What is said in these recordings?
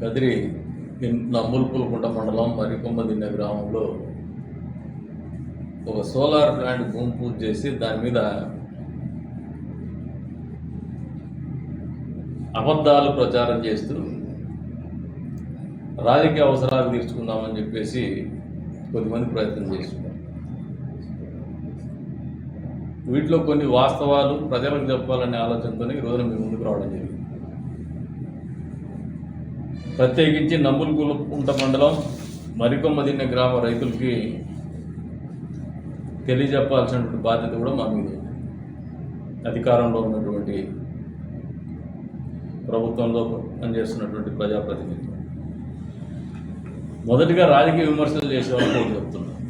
కదిరి నమ్ముల్పులకుంట మండలం మరికొమ్మదిన్నె గ్రామంలో ఒక సోలార్ ప్లాంట్ భూమి పూజ చేసి దాని మీద అబద్ధాలు ప్రచారం చేస్తూ రాజకీయ అవసరాలు తీర్చుకుందామని చెప్పేసి కొద్దిమంది ప్రయత్నం చేస్తున్నారు. వీటిలో కొన్ని వాస్తవాలు ప్రజలకు చెప్పాలనే ఆలోచనతో ఈ రోజున మీ ముందుకు రావడం జరిగింది. ప్రత్యేకించి నమ్ముల్పులకుంట మండలం మరికొమ్మదిన్నె గ్రామ రైతులకి తెలియజెప్పాల్సినటువంటి బాధ్యత కూడా మా మీద ఉంది. అధికారంలో ఉన్నటువంటి ప్రభుత్వంలో పనిచేస్తున్నటువంటి ప్రజాప్రతినిధులు మొదటిగా రాజకీయ విమర్శలు చేసేవాళ్ళు చెప్తున్నారు.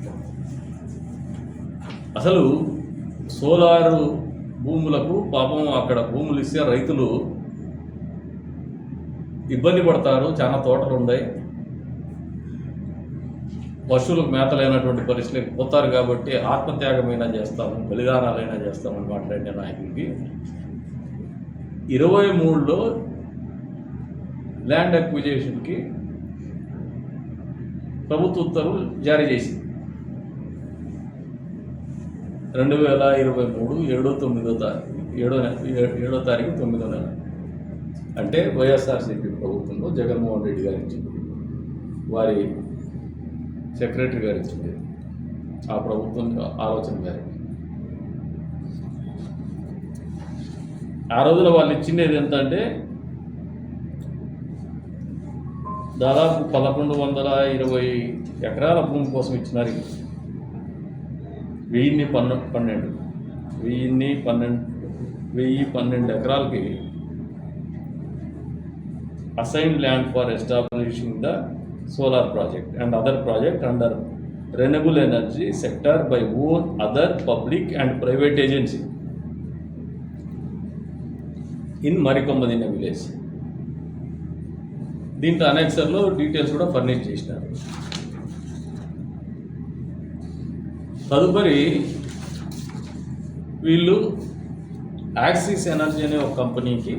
అసలు సోలారు భూములకు పాపం అక్కడ భూములు ఇస్తే రైతులు ఇబ్బంది పడతారు. చాలా తోటలు ఉన్నాయి, పశువులకు మేతలైనటువంటి పరిస్థితులకు పోతారు కాబట్టి ఆత్మత్యాగమైనా చేస్తాము, బలిదానాలైనా చేస్తామని మాట్లాడిన నాయకుడికి 23లో ల్యాండ్ అక్విజిషన్కి ప్రభుత్వ ఉత్తర్వులు జారీ చేసింది. 2023 7వ తారీఖు 9వ నెల, అంటే వైఎస్ఆర్సీపీ ప్రభుత్వంలో జగన్మోహన్ రెడ్డి గారు ఇచ్చింది, వారి సెక్రటరీ గారు ఇచ్చింది. ఆ ప్రభుత్వం ఆలోచన మేరకు ఆ రోజున వాళ్ళు ఇచ్చింది ఎంత అంటే దాదాపు 1120 ఎకరాల భూమి కోసం ఇచ్చినారు. 1012 ఎకరాలకి assigned land for establishing the solar project and other project under renewable energy sector by own other public and private agency in Marikommadinne village. దీంట్లో అనెక్సర్లో డీటెయిల్స్ కూడా ఫర్నిష్ చేసినారు. తదుపరి వీళ్ళు యాక్సిస్ ఎనర్జీ అనే ఒక కంపెనీకి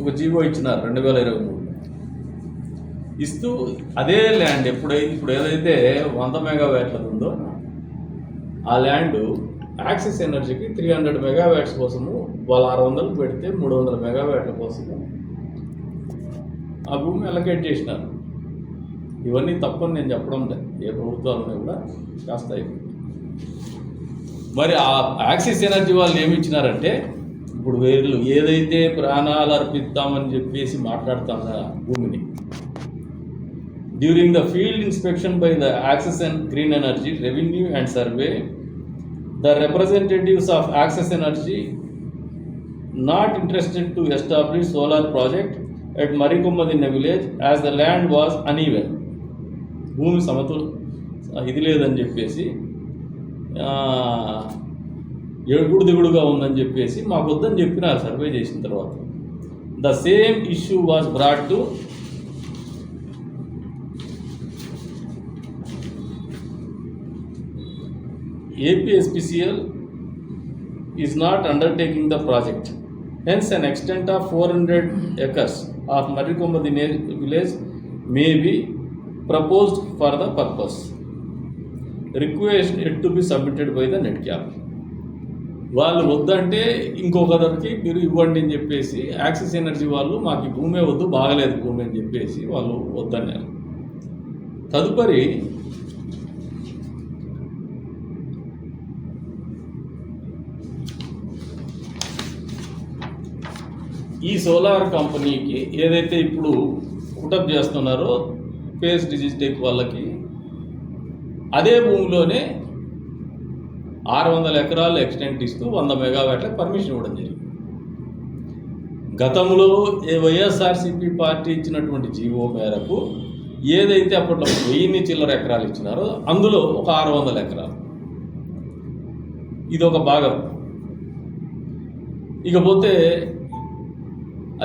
ఒక జీవో ఇచ్చినారు 2023. ఇస్తూ అదే ల్యాండ్ ఇప్పుడు ఏదైతే 100 మెగావాట్ల ఉందో ఆ ల్యాండ్ యాక్సిస్ ఎనర్జీకి 300 మెగావాట్స్ కోసము వాళ్ళు 600 పెడితే 300 మెగావాట్ల కోసము ఆ భూమి అలొకేట్ చేసినారు. ఇవన్నీ తప్పని నేను చెప్పడం లేదు, ఏ ప్రభుత్వాలను కూడా చేస్తాయి. మరి ఆ యాక్సిస్ ఎనర్జీ వాళ్ళు ఏమి ఇచ్చినారంటే, ఇప్పుడు వీళ్ళు ఏదైతే ప్రాణాలు అర్పిస్తామని చెప్పేసి మాట్లాడుతున్న భూమిని during the field inspection by the Access and Green Energy, Revenue and Survey, the representatives of Access Energy not interested to establish solar project at Marikommadinne village as the land was uneven. భూమి సమతుల ఇది లేదని చెప్పేసి ఎగుడు దిగుడుగా ఉందని చెప్పేసి మాకు వద్దని చెప్పినారు సర్వే చేసిన తర్వాత. The same issue was brought to APSPCL is not undertaking the project. Hence, an extent of 400 acres of Marikommadinne village may be proposed for the purpose. Request yet to be submitted by the NETCAP. వాళ్ళు వద్దంటే ఇంకొకరికి మీరు ఇవ్వండి అని చెప్పేసి axis energy వాళ్ళు మాకు ఈ భూమే వద్దు, బాగలేదు భూమి అని చెప్పేసి వాళ్ళు వద్దన్నారు. తదుపరి ఈ సోలార్ కంపెనీకి ఏదైతే ఇప్పుడు పుటప్ చేస్తున్నారో ఫేస్ డిజిటెక్ వాళ్ళకి అదే భూమిలోనే 600 ఎకరాలు ఎక్స్టెంట్ ఇస్తూ 100 మెగావాట్ల పర్మిషన్ ఇవ్వడం జరిగింది. గతంలో వైఎస్ఆర్సీపీ పార్టీ ఇచ్చినటువంటి జీవో మేరకు ఏదైతే అప్పట్లో 1000 చిల్లర ఎకరాలు ఇచ్చినారో అందులో ఒక 600 ఎకరాలు ఇది ఒక భాగం. ఇకపోతే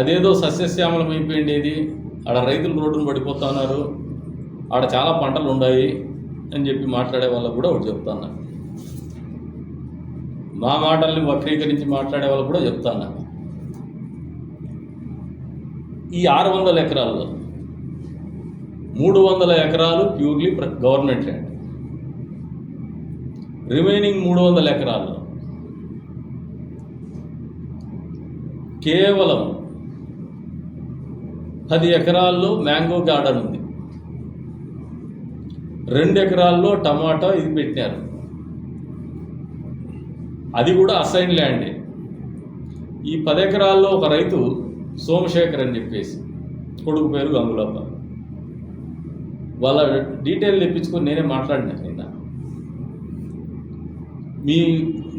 అదేదో సస్యశ్యామలం అయిపోయింది, ఆడ రైతులు రోడ్డును పడిపోతా ఉన్నారు, ఆడ చాలా పంటలు ఉన్నాయి అని చెప్పి మాట్లాడే వాళ్ళకు కూడా ఒకటి చెప్తాను. మా మాటల్ని వక్రీకరించి మాట్లాడే వాళ్ళకు కూడా చెప్తాను. ఈ 600 ఎకరాల్లో 300 ఎకరాలు ప్యూర్లీ గవర్నమెంట్ ల్యాండ్. రిమైనింగ్ 300 ఎకరాల్లో కేవలం 10 ఎకరాల్లో మ్యాంగో గార్డెన్ ఉంది, 2 ఎకరాల్లో టమాటా ఇది పెట్టినారు, అది కూడా అసైన్ ల్యాండే. ఈ 10 ఎకరాల్లో ఒక రైతు సోమశేఖర్ అని చెప్పేసి, కొడుకు పేరు గంగులప్ప, వాళ్ళ డీటెయిల్ తెప్పించుకొని నేనే మాట్లాడినా నిన్న.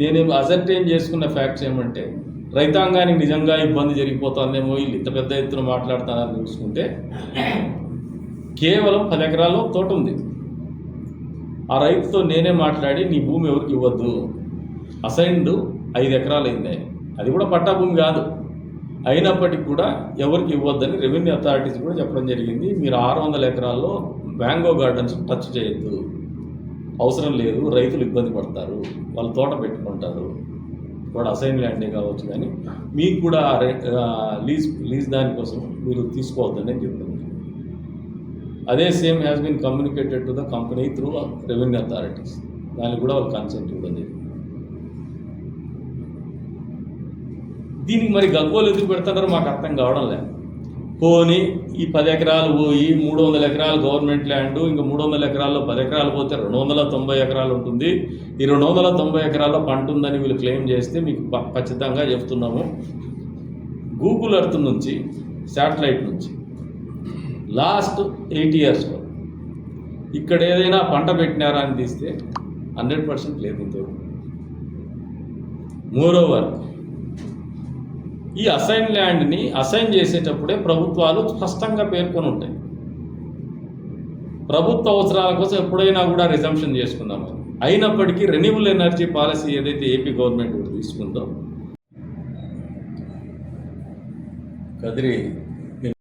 నేను అసర్టైన్ చేసుకున్న ఫ్యాక్ట్స్ ఏమంటే, రైతాంగానికి నిజంగా ఇబ్బంది జరిగిపోతుందేమో వీళ్ళు ఇంత పెద్ద ఎత్తున మాట్లాడుతున్నారని చూసుకుంటే, కేవలం 10 ఎకరాల్లో తోట ఉంది. ఆ రైతుతో నేనే మాట్లాడి నీ భూమి ఎవరికి ఇవ్వద్దు, అసైన్డ్ 5 ఎకరాలు అయింది, అది కూడా పట్టా భూమి కాదు, అయినప్పటికీ కూడా ఎవరికి ఇవ్వద్దని రెవెన్యూ అథారిటీస్ కూడా చెప్పడం జరిగింది. మీరు 600 ఎకరాల్లో మ్యాంగో గార్డెన్స్ టచ్ చేయొద్దు, అవసరం లేదు, రైతులు ఇబ్బంది పడతారు, వాళ్ళు తోట పెట్టుకుంటారు, కూడా అసైన్ ల్యాండే కావచ్చు, కానీ మీకు కూడా లీజ్ దానికోసం మీరు తీసుకోవద్దని నేను చెప్పాను. అదే same has been communicated to the company through revenue authorities, దానికి కూడా వాళ్ళు కన్సెంట్ ఇవ్వడం జరిగింది. దీనికి మరి గగ్గోలు ఎందుకు పెడుతున్నారో మాకు అర్థం కావడం లేదు. పోనీ ఈ 10 ఎకరాలు పోయి 300 ఎకరాలు గవర్నమెంట్ ల్యాండ్, ఇంకా 300 ఎకరాల్లో 10 ఎకరాలు పోతే 290 ఎకరాలు ఉంటుంది. ఈ 290 ఎకరాల్లో పంట ఉందని వీళ్ళు క్లెయిమ్ చేస్తే మీకు ఖచ్చితంగా చెప్తున్నాము, గూగుల్ ఎర్త్ నుంచి, శాటిలైట్ నుంచి లాస్ట్ 8 ఇయర్స్లో ఇక్కడ ఏదైనా పంట పెట్టినారా అని తీస్తే 100% లేదు. ఇంతవరకు మోరోవర్ ఈ అసైన్ ల్యాండ్ని అసైన్ చేసేటప్పుడే ప్రభుత్వాలు స్పష్టంగా పేర్కొని ఉంటాయి. ప్రభుత్వ అవసరాల కోసం ఎప్పుడైనా కూడా రిజంప్షన్ చేసుకుందాము. అయినప్పటికీ రెన్యూబుల్ ఎనర్జీ పాలసీ ఏదైతే ఏపీ గవర్నమెంట్ తీసుకుందో, కదిరి